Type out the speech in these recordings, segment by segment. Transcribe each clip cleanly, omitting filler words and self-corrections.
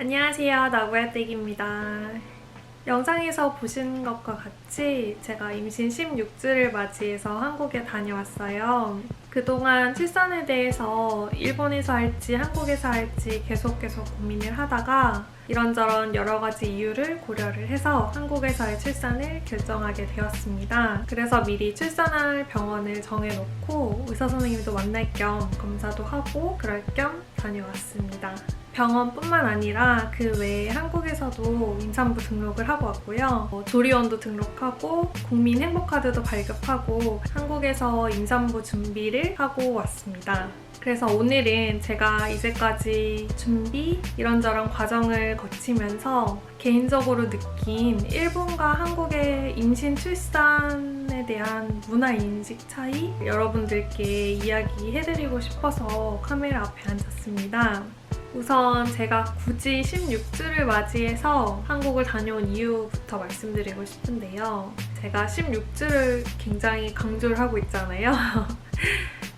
안녕하세요, 나고야댁입니다. 영상에서 보신 것과 같이 제가 임신 16주를 맞이해서 한국에 다녀왔어요. 그동안 출산에 대해서 일본에서 할지 한국에서 할지 계속 고민을 하다가 이런저런 여러 가지 이유를 고려를 해서 한국에서의 출산을 결정하게 되었습니다. 그래서 미리 출산할 병원을 정해놓고 의사 선생님도 만날 겸 검사도 하고 그럴 겸 다녀왔습니다. 병원뿐만 아니라 그 외에 한국에서도 임산부 등록을 하고 왔고요. 조리원도 등록하고 국민행복카드도 발급하고 한국에서 임산부 준비를 하고 왔습니다. 그래서 오늘은 제가 이제까지 준비 이런저런 과정을 거치면서 개인적으로 느낀 일본과 한국의 임신 출산에 대한 문화인식 차이 여러분들께 이야기해드리고 싶어서 카메라 앞에 앉았습니다. 우선 제가 굳이 16주를 맞이해서 한국을 다녀온 이유부터 말씀드리고 싶은데요. 제가 16주를 굉장히 강조를 하고 있잖아요.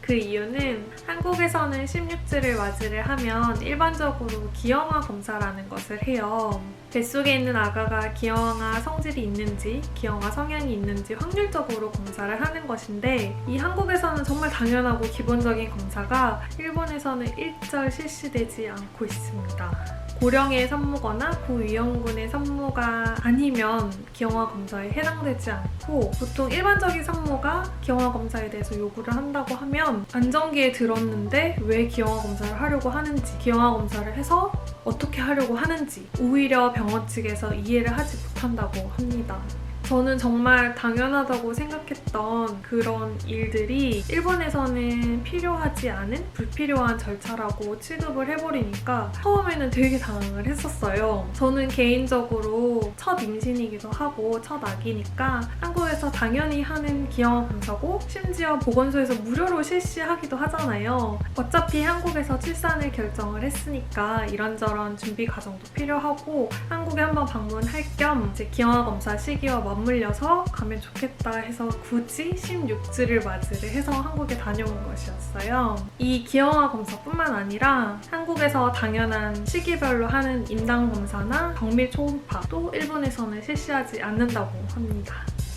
그 이유는 한국에서는 16주를 맞이를 하면 일반적으로 기형아 검사라는 것을 해요. 뱃속에 있는 아가가 기형아 성질이 있는지, 기형아 성향이 있는지 확률적으로 검사를 하는 것인데 이 한국에서는 정말 당연하고 기본적인 검사가 일본에서는 일절 실시되지 않고 있습니다. 고령의 산모거나 고위험군의 산모가 아니면 기형아 검사에 해당되지 않고 보통 일반적인 산모가 기형아 검사에 대해서 요구를 한다고 하면 안정기에 들었는데 왜 기형아 검사를 하려고 하는지, 기형아 검사를 해서 어떻게 하려고 하는지 오히려 병원 측에서 이해를 하지 못한다고 합니다. 저는 정말 당연하다고 생각했던 그런 일들이 일본에서는 필요하지 않은 불필요한 절차라고 취급을 해버리니까 처음에는 되게 당황을 했었어요. 저는 개인적으로 첫 임신이기도 하고 첫 아기니까 한국에서 당연히 하는 기형아 검사고 심지어 보건소에서 무료로 실시하기도 하잖아요. 어차피 한국에서 출산을 결정을 했으니까 이런저런 준비 과정도 필요하고 한국에 한번 방문할 겸 이제 기형아 검사 시기와 맞물려서 가면 좋겠다 해서 굳이 16주를 맞이를 해서 한국에 다녀온 것이었어요. 이 기형아 검사뿐만 아니라 한국에서 당연한 시기별로 하는 임당 검사나 정밀 초음파도 일본에서는 실시하지 않는다고 합니다.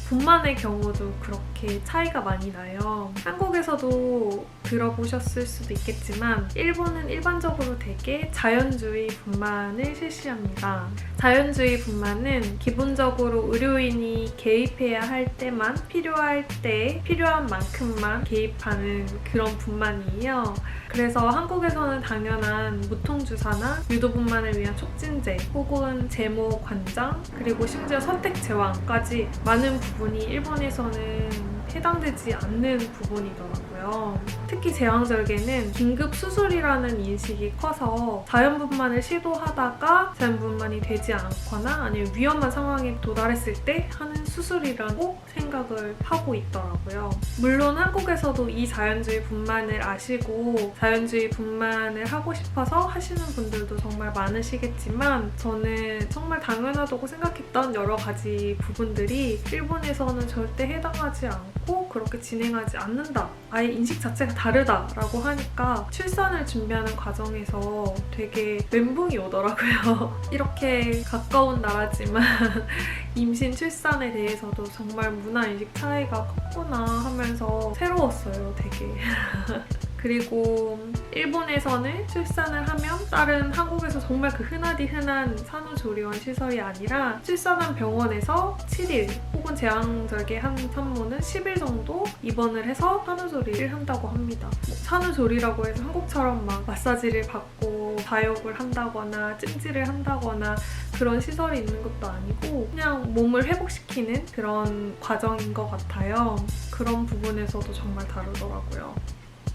분만의 경우도 그렇게 차이가 많이 나요. 한국에서도 들어보셨을 수도 있겠지만 일본은 일반적으로 되게 자연주의 분만을 실시합니다. 자연주의 분만은 기본적으로 의료인이 개입해야 할 때만 필요할 때 필요한 만큼만 개입하는 그런 분만이에요. 그래서 한국에서는 당연한 무통주사나 유도분만을 위한 촉진제 혹은 제모 관장 그리고 심지어 선택 제왕까지 많은 부분이 일본에서는 해당되지 않는 부분이더라고요. 특히 제왕절개는 긴급 수술이라는 인식이 커서 자연분만을 시도하다가 자연분만이 되지 않거나 아니면 위험한 상황에 도달했을 때 하는 수술이라고 생각을 하고 있더라고요. 물론 한국에서도 이 자연주의 분만을 아시고 자연주의 분만을 하고 싶어서 하시는 분들도 정말 많으시겠지만 저는 정말 당연하다고 생각했던 여러 가지 부분들이 일본에서는 절대 해당하지 않고 그렇게 진행하지 않는다. 아예 인식 자체가 다르다라고 하니까 출산을 준비하는 과정에서 되게 멘붕이 오더라고요. 이렇게 가까운 나라지만 임신 출산에 대해서도 정말 문화인식 차이가 컸구나 하면서 새로웠어요, 되게. 그리고 일본에서는 출산을 하면 다른 한국에서 정말 그 흔한 산후조리원 시설이 아니라 출산한 병원에서 7일 혹은 제왕절개 한 산모는 10일 정도 입원을 해서 산후조리를 한다고 합니다. 산후조리라고 해서 한국처럼 막 마사지를 받고 다욕을 한다거나 찜질을 한다거나 그런 시설이 있는 것도 아니고 그냥 몸을 회복시키는 그런 과정인 것 같아요. 그런 부분에서도 정말 다르더라고요.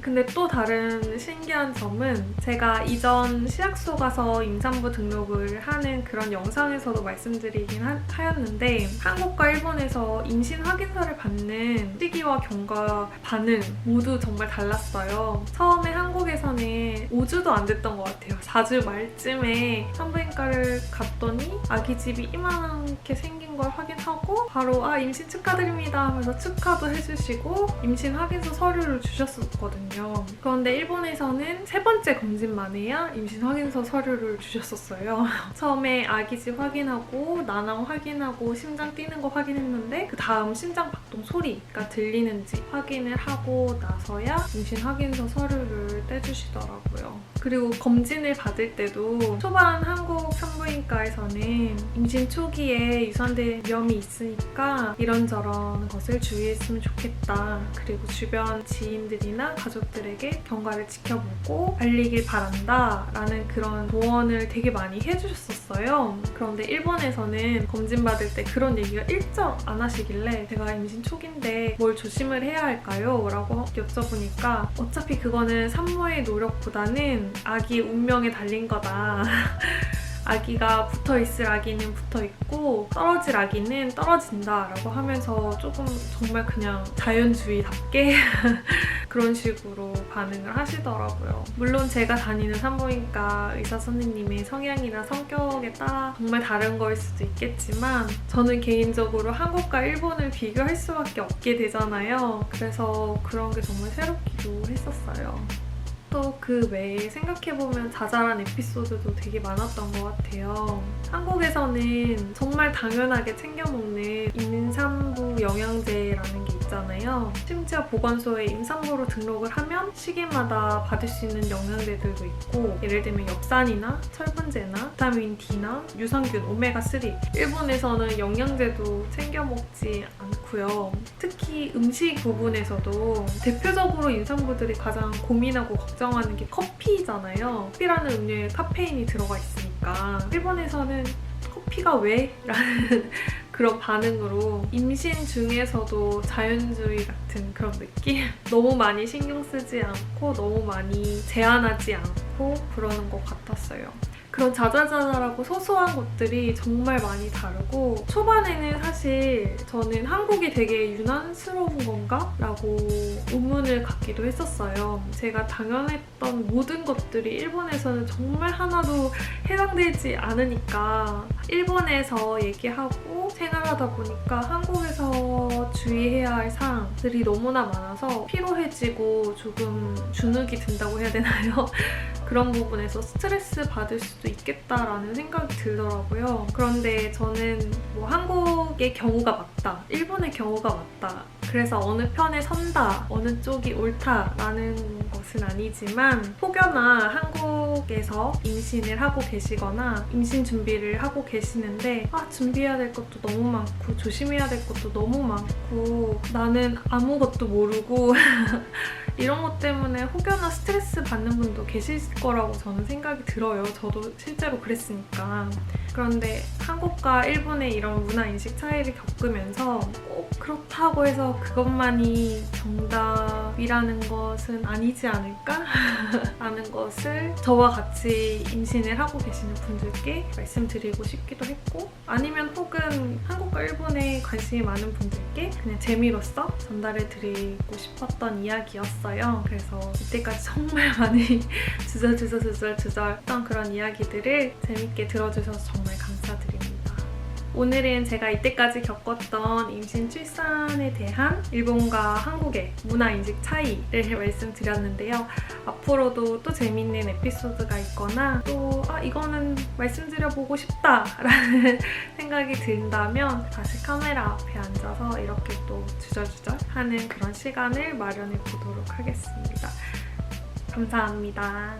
근데 또 다른 신기한 점은 제가 이전 시약소 가서 임산부 등록을 하는 그런 영상에서도 말씀드리긴 하였는데 한국과 일본에서 임신 확인서를 받는 시기와 경과 반응 모두 정말 달랐어요. 처음에 한국에서는 5주도 안 됐던 것 같아요. 4주 말쯤에 산부인과를 갔더니 아기집이 이만한 이렇게 생긴 걸 확인하고 바로 임신 축하드립니다 하면서 축하도 해주시고 임신 확인서 서류를 주셨었거든요. 그런데 일본에서는 3번째 검진만 해야 임신 확인서 서류를 주셨었어요. 처음에 아기지 확인하고 나남 확인하고 심장 뛰는 거 확인했는데 그 다음 심장 박동 소리가 들리는지 확인을 하고 나서야 임신 확인서 서류를 떼주시더라고요. 그리고 검진을 받을 때도 초반 한국 산부인과에서는 임신 초기에 유산될 위험이 있으니까 이런저런 것을 주의했으면 좋겠다. 그리고 주변 지인들이나 가족들에게 경과를 지켜보고 알리길 바란다 라는 그런 조언을 되게 많이 해주셨었어요. 그런데 일본에서는 검진 받을 때 그런 얘기가 일절 안 하시길래 제가 임신 초기인데 뭘 조심을 해야 할까요? 라고 여쭤보니까 어차피 그거는 산모의 노력보다는 아기 운명에 달린 거다. 아기가 붙어있을 아기는 붙어있고 떨어질 아기는 떨어진다 라고 하면서 조금 정말 그냥 자연주의답게 그런 식으로 반응을 하시더라고요. 물론 제가 다니는 산부인과 의사 선생님의 성향이나 성격에 따라 정말 다른 거일 수도 있겠지만 저는 개인적으로 한국과 일본을 비교할 수밖에 없게 되잖아요. 그래서 그런 게 정말 새롭기도 했었어요. 또 그 외에 생각해보면 자잘한 에피소드도 되게 많았던 것 같아요. 한국에서는 정말 당연하게 챙겨 먹는 임산부 영양제라는 게 있잖아요. 심지어 보건소에 임산부로 등록을 하면 시기마다 받을 수 있는 영양제들도 있고 예를 들면 엽산이나 철분제나 비타민 D나 유산균, 오메가3 일본에서는 영양제도 챙겨 먹지 않고요. 특히 음식 부분에서도 대표적으로 임산부들이 가장 고민하고 걱정하는 게 커피잖아요. 커피라는 음료에 카페인이 들어가 있으니까 일본에서는 커피가 왜? 라는 그런 반응으로 임신 중에서도 자연주의 같은 그런 느낌? 너무 많이 신경 쓰지 않고 너무 많이 제한하지 않고 그러는 것 같았어요. 그런 자잘자잘하고 소소한 것들이 정말 많이 다르고 초반에는 사실 저는 한국이 되게 유난스러운 건가? 라고 의문을 갖기도 했었어요. 제가 당연했던 모든 것들이 일본에서는 정말 하나도 해당되지 않으니까 일본에서 얘기하고 생활하다 보니까 한국에서 주의해야 할 사항들이 너무나 많아서 피로해지고 조금 주눅이 든다고 해야 되나요? 그런 부분에서 스트레스 받을 수도 있겠다라는 생각이 들더라고요. 그런데 저는 뭐 한국의 경우가 맞다, 일본의 경우가 맞다, 그래서 어느 편에 선다, 어느 쪽이 옳다라는 것은 아니지만 혹여나 한국에서 임신을 하고 계시거나 임신 준비를 하고 계시는데 준비해야 될 것도 너무 많고 조심해야 될 것도 너무 많고 나는 아무것도 모르고 이런 것 때문에 혹여나 스트레스 받는 분도 계실 거라고 저는 생각이 들어요. 저도 실제로 그랬으니까. 그런데 한국과 일본의 이런 문화인식 차이를 겪으면서 꼭 그렇다고 해서 그것만이 정답이라는 것은 아니지 않을까? 라는 것을 저와 같이 임신을 하고 계시는 분들께 말씀드리고 싶기도 했고 아니면 혹은 한국과 일본에 관심이 많은 분들께 그냥 재미로서 전달해드리고 싶었던 이야기였어요. 그래서 이때까지 정말 많이 주저주저 했던 그런 이야기들을 재밌게 들어주셔서 정말 감사드립니다. 오늘은 제가 이때까지 겪었던 임신 출산에 대한 일본과 한국의 문화인식 차이를 말씀드렸는데요. 앞으로도 또 재밌는 에피소드가 있거나 또 이거는 말씀드려보고 싶다라는 생각이 든다면 다시 카메라 앞에 앉아서 이렇게 또 주저주저 하는 그런 시간을 마련해 보도록 하겠습니다. 감사합니다.